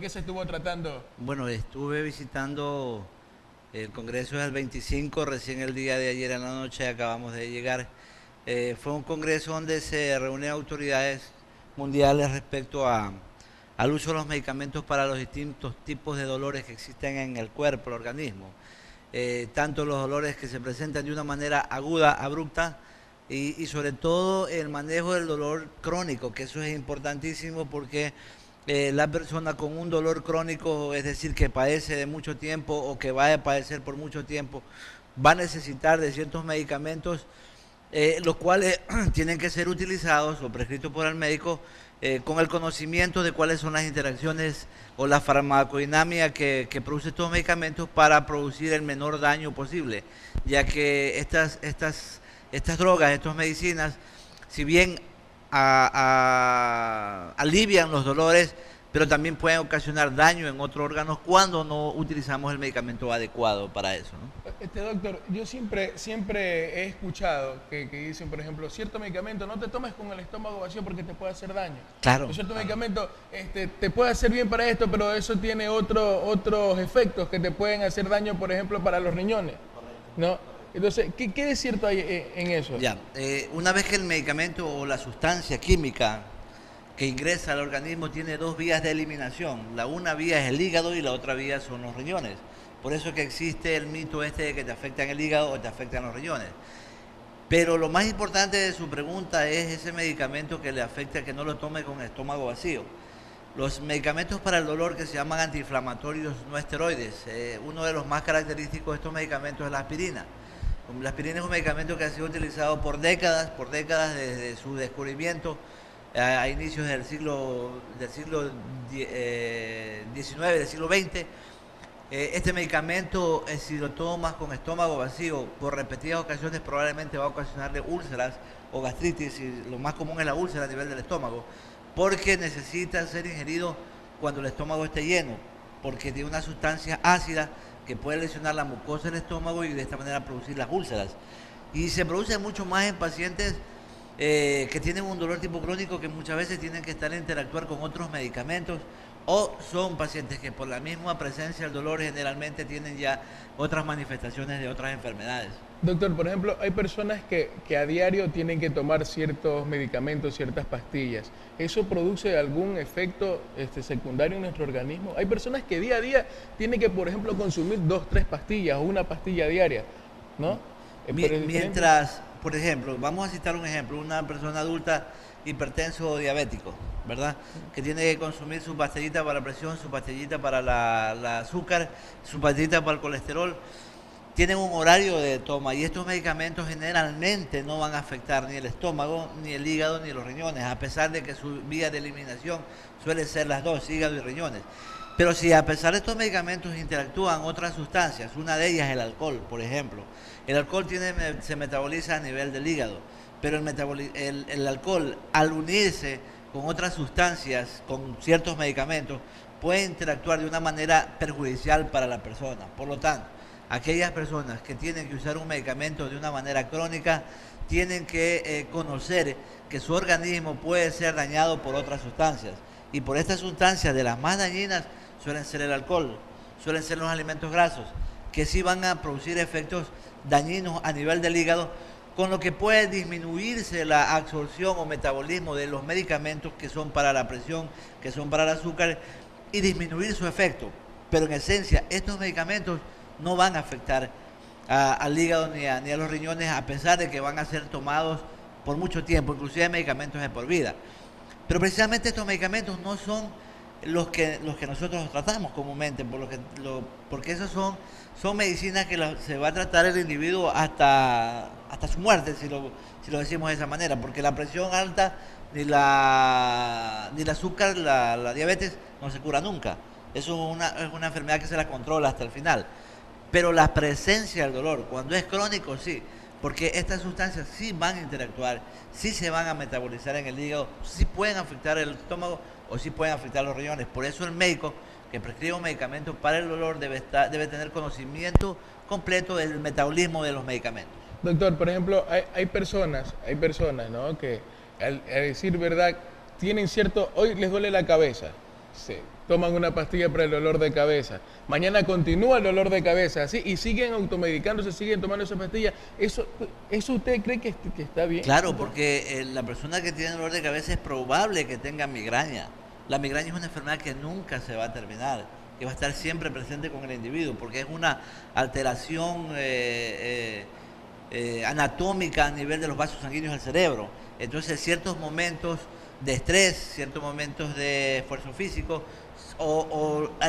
qué se estuvo tratando? Bueno, estuve visitando el Congreso del 25, recién el día de ayer en la noche acabamos de llegar. Fue un congreso donde se reúnen autoridades mundiales respecto al uso de los medicamentos para los distintos tipos de dolores que existen en el cuerpo, el organismo. Tanto los dolores que se presentan de una manera aguda, abrupta, y sobre todo el manejo del dolor crónico, que eso es importantísimo porque la persona con un dolor crónico, es decir, que padece de mucho tiempo o que va a padecer por mucho tiempo, va a necesitar de ciertos medicamentos, los cuales tienen que ser utilizados o prescritos por el médico con el conocimiento de cuáles son las interacciones o la farmacodinámica que produce estos medicamentos para producir el menor daño posible, ya que estas drogas, estas medicinas, si bien alivian los dolores, pero también pueden ocasionar daño en otros órganos cuando no utilizamos el medicamento adecuado para eso, ¿no? Doctor, yo siempre he escuchado que dicen, por ejemplo, cierto medicamento no te tomes con el estómago vacío porque te puede hacer daño. Claro, O cierto claro. medicamento te puede hacer bien para esto, pero eso tiene otros efectos que te pueden hacer daño, por ejemplo, para los riñones, ¿no? Entonces, ¿qué de cierto hay en eso? Ya, una vez que el medicamento o la sustancia química que ingresa al organismo tiene dos vías de eliminación. La una vía es el hígado y la otra vía son los riñones. Por eso que existe el mito este de que te afectan el hígado o te afectan los riñones. Pero lo más importante de su pregunta es ese medicamento que le afecta, que no lo tome con el estómago vacío. Los medicamentos para el dolor que se llaman antiinflamatorios no esteroides, uno de los más característicos de estos medicamentos es la aspirina. La aspirina es un medicamento que ha sido utilizado por décadas desde su descubrimiento a inicios del siglo XIX, del siglo XX. Este medicamento, si lo tomas con estómago vacío por repetidas ocasiones, probablemente va a ocasionarle úlceras o gastritis, y lo más común es la úlcera a nivel del estómago, porque necesita ser ingerido cuando el estómago esté lleno, porque tiene una sustancia ácida que puede lesionar la mucosa del estómago y de esta manera producir las úlceras. Y se produce mucho más en pacientes que tienen un dolor tipo crónico, que muchas veces tienen que estar a interactuar con otros medicamentos, o son pacientes que por la misma presencia del dolor generalmente tienen ya otras manifestaciones de otras enfermedades. Doctor, por ejemplo, hay personas que a diario tienen que tomar ciertos medicamentos, ciertas pastillas. ¿Eso produce algún efecto secundario en nuestro organismo? Hay personas que día a día tienen que, por ejemplo, consumir 2, 3 pastillas o una pastilla diaria, ¿no? Mientras, por ejemplo, vamos a citar un ejemplo, una persona adulta hipertenso o diabético, ¿verdad? Que tiene que consumir su pastillita para la presión, su pastillita para la azúcar, su pastillita para el colesterol. Tienen un horario de toma y estos medicamentos generalmente no van a afectar ni el estómago, ni el hígado, ni los riñones, a pesar de que su vía de eliminación suele ser las dos, hígado y riñones. Pero si a pesar de estos medicamentos interactúan otras sustancias, una de ellas es el alcohol, por ejemplo. El alcohol se metaboliza a nivel del hígado, pero el alcohol, al unirse con otras sustancias, con ciertos medicamentos, puede interactuar de una manera perjudicial para la persona. Por lo tanto, aquellas personas que tienen que usar un medicamento de una manera crónica tienen que conocer que su organismo puede ser dañado por otras sustancias. Y por estas sustancias, de las más dañinas, suelen ser el alcohol, suelen ser los alimentos grasos, que sí van a producir efectos dañinos a nivel del hígado, con lo que puede disminuirse la absorción o metabolismo de los medicamentos que son para la presión, que son para el azúcar, y disminuir su efecto. Pero en esencia, estos medicamentos no van a afectar al hígado ni a los riñones, a pesar de que van a ser tomados por mucho tiempo, inclusive medicamentos de por vida. Pero precisamente estos medicamentos no son los que nosotros tratamos comúnmente, porque esos son medicinas que se va a tratar el individuo hasta su muerte, si lo decimos de esa manera, porque la presión alta ni el azúcar, la diabetes, no se cura nunca. Eso es una enfermedad que se la controla hasta el final. Pero la presencia del dolor, cuando es crónico, sí, porque estas sustancias sí van a interactuar, sí se van a metabolizar en el hígado, sí pueden afectar el estómago o sí pueden afectar los riñones. Por eso el médico que prescribe un medicamento para el dolor debe tener conocimiento completo del metabolismo de los medicamentos. Doctor, por ejemplo, hay personas, ¿no? Que al decir verdad, tienen hoy les duele la cabeza, Sí. Toman una pastilla para el dolor de cabeza. Mañana continúa el dolor de cabeza, así, y siguen automedicándose, siguen tomando esa pastilla. ¿Eso usted cree que está bien? Claro, porque la persona que tiene dolor de cabeza es probable que tenga migraña. La migraña es una enfermedad que nunca se va a terminar, que va a estar siempre presente con el individuo, porque es una alteración anatómica a nivel de los vasos sanguíneos del cerebro. Entonces, ciertos momentos de estrés, ciertos momentos de esfuerzo físico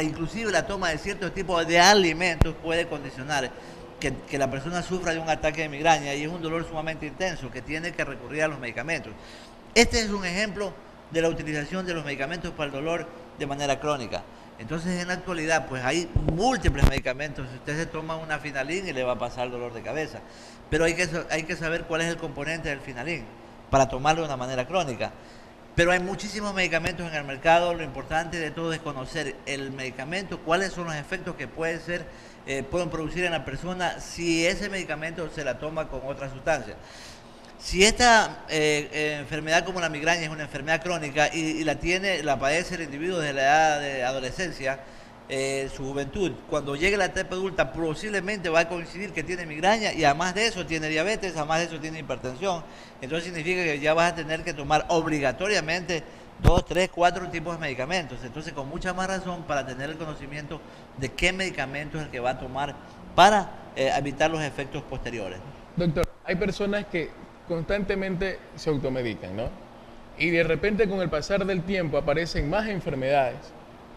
inclusive la toma de ciertos tipos de alimentos puede condicionar que la persona sufra de un ataque de migraña, y es un dolor sumamente intenso que tiene que recurrir a los medicamentos. Este es un ejemplo de la utilización de los medicamentos para el dolor de manera crónica. Entonces, en la actualidad, pues hay múltiples medicamentos. Usted se toma una Finalin y le va a pasar dolor de cabeza, pero hay que saber cuál es el componente del Finalin para tomarlo de una manera crónica. Pero hay muchísimos medicamentos en el mercado. Lo importante de todo es conocer el medicamento, cuáles son los efectos que pueden producir en la persona si ese medicamento se la toma con otra sustancia. Si esta enfermedad como la migraña es una enfermedad crónica y la padece el individuo desde la edad de adolescencia, su juventud, cuando llegue la etapa adulta posiblemente va a coincidir que tiene migraña, y además de eso tiene diabetes, además de eso tiene hipertensión. Entonces significa que ya vas a tener que tomar obligatoriamente 2, 3, 4 tipos de medicamentos. Entonces, con mucha más razón, para tener el conocimiento de qué medicamento es el que va a tomar para evitar los efectos posteriores. Doctor, hay personas que constantemente se automedican, ¿no? Y de repente, con el pasar del tiempo, aparecen más enfermedades.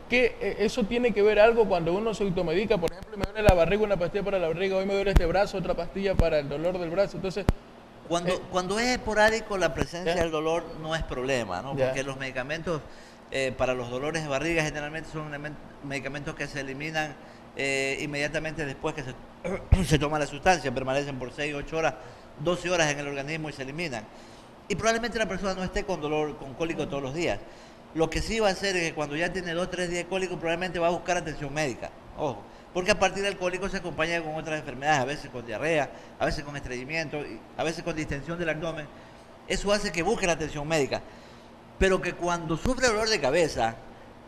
¿Eso tiene que ver algo cuando uno se automedica? Por ejemplo, me duele la barriga, una pastilla para la barriga, hoy me duele este brazo, otra pastilla para el dolor del brazo. Entonces, cuando es esporádico, la presencia del dolor no es problema, ¿no? Porque los medicamentos para los dolores de barriga generalmente son medicamentos que se eliminan inmediatamente después que se toma la sustancia, permanecen por 6, 8 horas, 12 horas en el organismo y se eliminan. Y probablemente la persona no esté con dolor, con cólico todos los días. Lo que sí va a hacer es que cuando ya tiene 2 o 3 días de cólico, probablemente va a buscar atención médica. Ojo, porque a partir del cólico se acompaña con otras enfermedades, a veces con diarrea, a veces con estreñimiento, a veces con distensión del abdomen. Eso hace que busque la atención médica. Pero que cuando sufre dolor de cabeza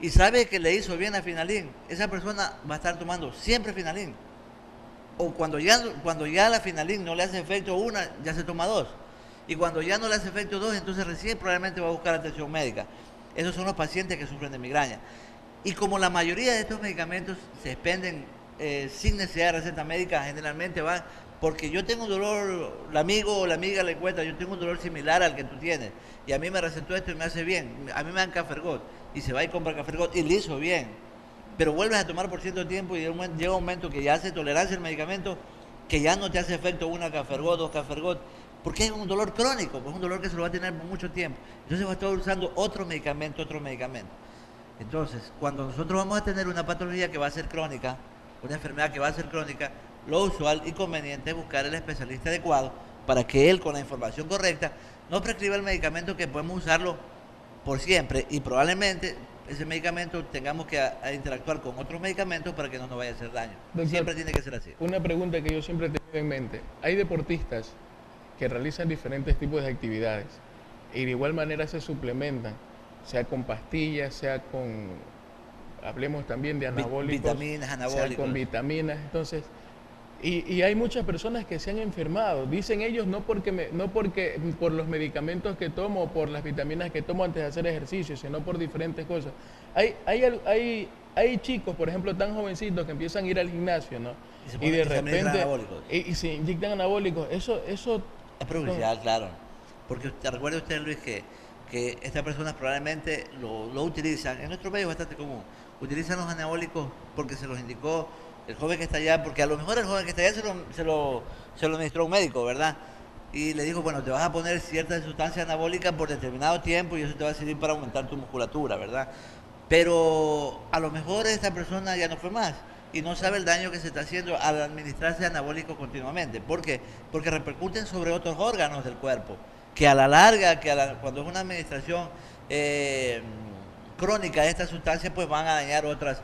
y sabe que le hizo bien a Finalin, esa persona va a estar tomando siempre Finalin. O cuando ya la Finalin no le hace efecto una, ya se toma 2. Y cuando ya no le hace efecto 2, entonces recién probablemente va a buscar atención médica. Esos son los pacientes que sufren de migraña. Y como la mayoría de estos medicamentos se expenden sin necesidad de receta médica, generalmente van porque yo tengo un dolor, el amigo o la amiga le cuenta, yo tengo un dolor similar al que tú tienes, y a mí me recetó esto y me hace bien, a mí me dan Cafergot, y se va y compra Cafergot y le hizo bien, pero vuelves a tomar por cierto tiempo y llega un momento que ya hace tolerancia al medicamento, que ya no te hace efecto una Cafergot, 2 Cafergot, porque es un dolor crónico, pues es un dolor que se lo va a tener por mucho tiempo. Entonces va a estar usando otro medicamento. Entonces, cuando nosotros vamos a tener una patología que va a ser crónica, una enfermedad que va a ser crónica, lo usual y conveniente es buscar el especialista adecuado para que él, con la información correcta, nos prescriba el medicamento que podemos usarlo por siempre, y probablemente ese medicamento tengamos que interactuar con otros medicamentos para que no nos vaya a hacer daño. Doctor, siempre tiene que ser así. Una pregunta que yo siempre he tenido en mente. Hay deportistas que realizan diferentes tipos de actividades y de igual manera se suplementan, sea con pastillas, sea con, hablemos también de anabólicos, vitaminas, anabólicos, sea con vitaminas. Entonces, y hay muchas personas que se han enfermado, dicen ellos, no porque por los medicamentos que tomo o por las vitaminas que tomo antes de hacer ejercicio, sino por diferentes cosas. Hay chicos, por ejemplo, tan jovencitos que empiezan a ir al gimnasio, ¿no? Y de repente y se inyectan anabólicos. Eso es perjudicial, claro. Porque recuerde usted, Luis, que estas personas probablemente lo utilizan, en nuestro medio es bastante común, utilizan los anabólicos porque se los indicó el joven que está allá, porque a lo mejor el joven que está allá se lo administró un médico, ¿verdad? Y le dijo, bueno, te vas a poner cierta sustancia anabólica por determinado tiempo y eso te va a servir para aumentar tu musculatura, ¿verdad? Pero a lo mejor esta persona ya no fue más y no sabe el daño que se está haciendo al administrarse anabólicos continuamente. ¿Por qué? Porque repercuten sobre otros órganos del cuerpo, que a la larga, cuando es una administración crónica de esta sustancia, pues van a dañar otros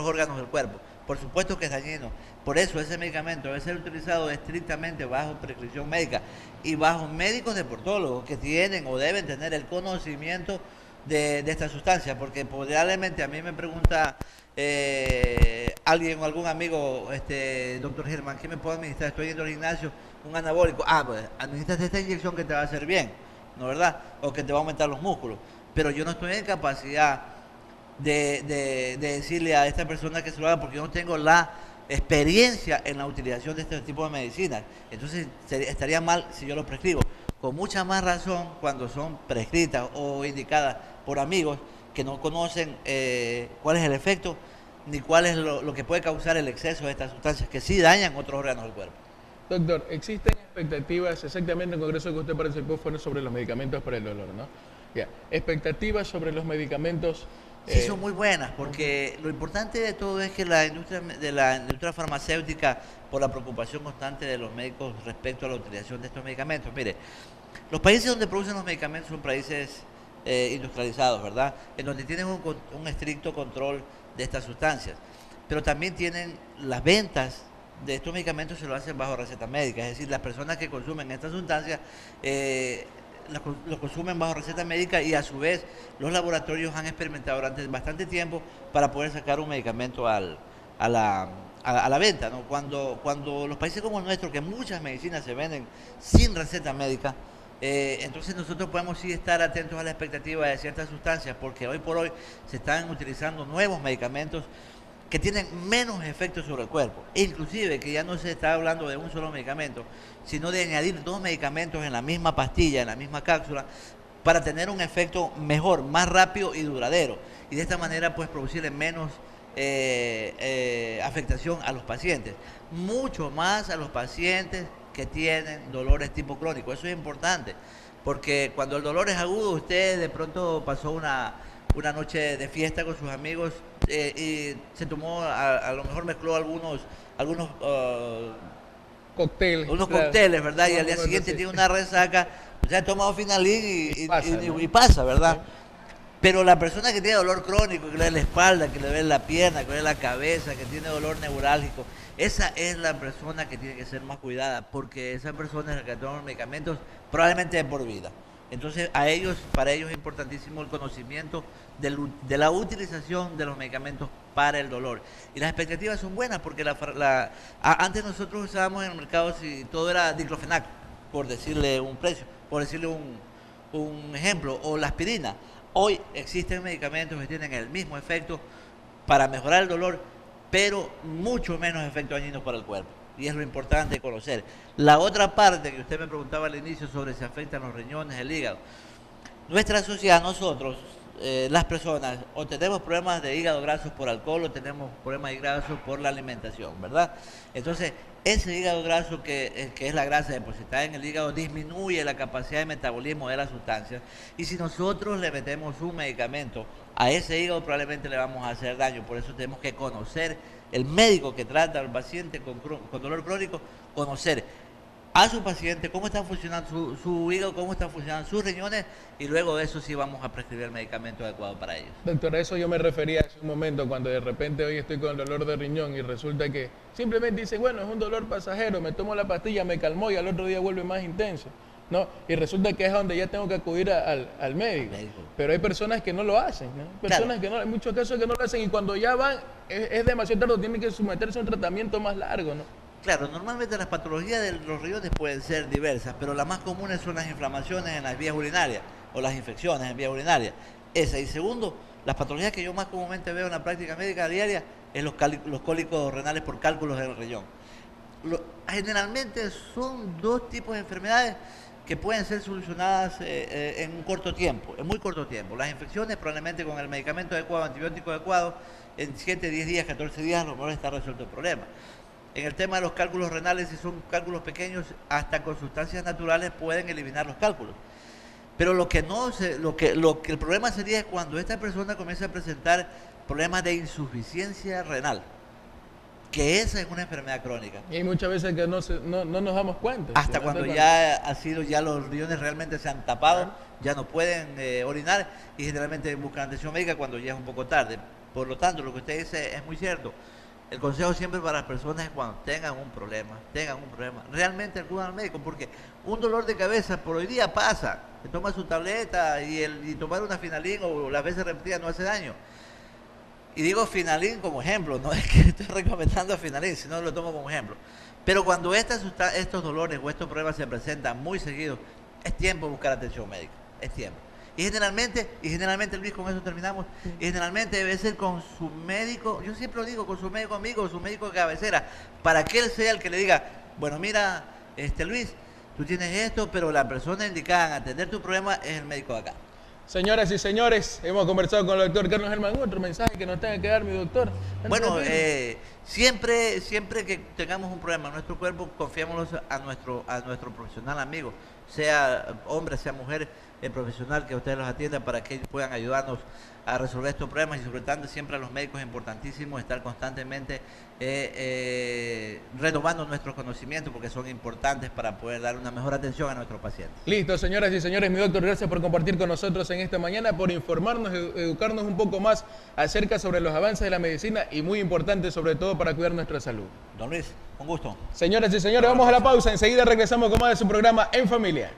órganos del cuerpo. Por supuesto que es dañino. Por eso ese medicamento debe ser utilizado estrictamente bajo prescripción médica y bajo médicos deportólogos que tienen o deben tener el conocimiento de esta sustancia, porque probablemente a mí me pregunta alguien o algún amigo, doctor Germán, ¿qué me puedo administrar? Estoy yendo al gimnasio, un anabólico. Ah, pues administras esta inyección que te va a hacer bien, ¿no verdad? O que te va a aumentar los músculos. Pero yo no estoy en capacidad de decirle a esta persona que se lo haga porque yo no tengo la experiencia en la utilización de este tipo de medicinas. Entonces estaría mal si yo lo prescribo. Con mucha más razón cuando son prescritas o indicadas por amigos que no conocen cuál es el efecto ni cuál es lo que puede causar el exceso de estas sustancias que sí dañan otros órganos del cuerpo. Doctor, existen expectativas, exactamente en el congreso que usted participó fue sobre los medicamentos para el dolor, ¿no? Ya, expectativas sobre los medicamentos. Sí, son muy buenas, porque lo importante de todo es que la industria farmacéutica, por la preocupación constante de los médicos respecto a la utilización de estos medicamentos, mire, los países donde producen los medicamentos son países industrializados, ¿verdad? En donde tienen un estricto control de estas sustancias, pero también tienen las ventas de estos medicamentos se lo hacen bajo receta médica, es decir, las personas que consumen estas sustancias lo consumen bajo receta médica y a su vez los laboratorios han experimentado durante bastante tiempo para poder sacar un medicamento a la venta, ¿no? Cuando los países como el nuestro, que muchas medicinas se venden sin receta médica, entonces nosotros podemos sí estar atentos a la expectativa de ciertas sustancias, porque hoy por hoy se están utilizando nuevos medicamentos que tienen menos efectos sobre el cuerpo, e inclusive que ya no se está hablando de un solo medicamento, sino de añadir 2 medicamentos en la misma pastilla, en la misma cápsula, para tener un efecto mejor, más rápido y duradero, y de esta manera pues producirle menos afectación a los pacientes, mucho más a los pacientes que tienen dolores tipo crónico. Eso es importante, porque cuando el dolor es agudo, usted de pronto pasó una noche de fiesta con sus amigos y se tomó, a lo mejor mezcló algunos cócteles, unos claro, cócteles, ¿verdad? Y al día siguiente tiene una resaca, o sea, ha tomado Finalín y pasa, ¿verdad? Sí. Pero la persona que tiene dolor crónico, que le duele la espalda, que le duele la pierna, que le duele la cabeza, que tiene dolor neurálgico, esa es la persona que tiene que ser más cuidada, porque esa persona es la que toma los medicamentos probablemente de por vida. Entonces, para ellos es importantísimo el conocimiento de la utilización de los medicamentos para el dolor. Y las expectativas son buenas, porque antes nosotros usábamos en el mercado si todo era diclofenac, por decirle un precio, por decirle un ejemplo, o la aspirina. Hoy existen medicamentos que tienen el mismo efecto para mejorar el dolor, pero mucho menos efectos dañinos para el cuerpo. Y es lo importante conocer. La otra parte que usted me preguntaba al inicio sobre si afectan los riñones, el hígado. Nuestra sociedad, nosotros, las personas, o tenemos problemas de hígado graso por alcohol o tenemos problemas de graso por la alimentación, ¿verdad? Entonces, ese hígado graso que es la grasa depositada en el hígado disminuye la capacidad de metabolismo de las sustancias, y si nosotros le metemos un medicamento a ese hígado probablemente le vamos a hacer daño. Por eso tenemos que conocer, el médico que trata al paciente con dolor crónico, conocer a su paciente cómo está funcionando su hígado, cómo están funcionando sus riñones, y luego de eso sí vamos a prescribir el medicamento adecuado para ellos. Doctor, a eso yo me refería hace un momento, cuando de repente hoy estoy con el dolor de riñón y resulta que simplemente dice, bueno, es un dolor pasajero, me tomo la pastilla, me calmó y al otro día vuelve más intenso, ¿no? Y resulta que es donde ya tengo que acudir al médico. Pero hay personas que no lo hacen, ¿no? Personas que no, hay muchos casos que no lo hacen, y cuando ya van es demasiado tarde, tienen que someterse a un tratamiento más largo, ¿no? Claro, normalmente las patologías de los riñones pueden ser diversas, pero las más comunes son las inflamaciones en las vías urinarias o las infecciones en vías urinarias. Esa. Y segundo, las patologías que yo más comúnmente veo en la práctica médica diaria es los cólicos renales por cálculos del riñón. Generalmente son 2 tipos de enfermedades que pueden ser solucionadas en un corto tiempo, en muy corto tiempo. Las infecciones probablemente con el medicamento adecuado, antibiótico adecuado, en 7, 10 días, 14 días a lo mejor está resuelto el problema. En el tema de los cálculos renales, si son cálculos pequeños, hasta con sustancias naturales pueden eliminar los cálculos. Pero el problema sería cuando esta persona comienza a presentar problemas de insuficiencia renal, que esa es una enfermedad crónica. Y hay muchas veces que no nos damos cuenta. Hasta cuando ya los riñones realmente se han tapado, ya no pueden orinar, y generalmente buscan atención médica cuando ya es un poco tarde. Por lo tanto, lo que usted dice es muy cierto. El consejo siempre para las personas es cuando tengan un problema, realmente acudan al médico, porque un dolor de cabeza por hoy día pasa, se toma su tableta y tomar una Finalin o las veces repetidas no hace daño. Y digo Finalin como ejemplo, no es que estoy recomendando Finalin, sino lo tomo como ejemplo. Pero cuando estos dolores o estos problemas se presentan muy seguidos, es tiempo de buscar atención médica, es tiempo. Y generalmente Luis, con eso terminamos, y generalmente debe ser con su médico, yo siempre lo digo, con su médico amigo, su médico de cabecera, para que él sea el que le diga, bueno, mira, Luis, tú tienes esto, pero la persona indicada en atender tu problema es el médico de acá. Señoras y señores, hemos conversado con el doctor Carlos Germán. Otro mensaje que nos tenga que dar, mi doctor. Bueno, siempre que tengamos un problema en nuestro cuerpo, confiémonos a nuestro profesional amigo, sea hombre, sea mujer, el profesional que ustedes los atiendan para que ellos puedan ayudarnos a resolver estos problemas, y sobre todo siempre a los médicos es importantísimo estar constantemente renovando nuestros conocimientos, porque son importantes para poder dar una mejor atención a nuestros pacientes. Listo, señoras y señores, mi doctor, gracias por compartir con nosotros en esta mañana, por informarnos, educarnos un poco más acerca sobre los avances de la medicina y muy importante sobre todo para cuidar nuestra salud. Don Luis, un gusto. Señoras y señores, vamos a la pausa, enseguida regresamos con más de su programa En Familia.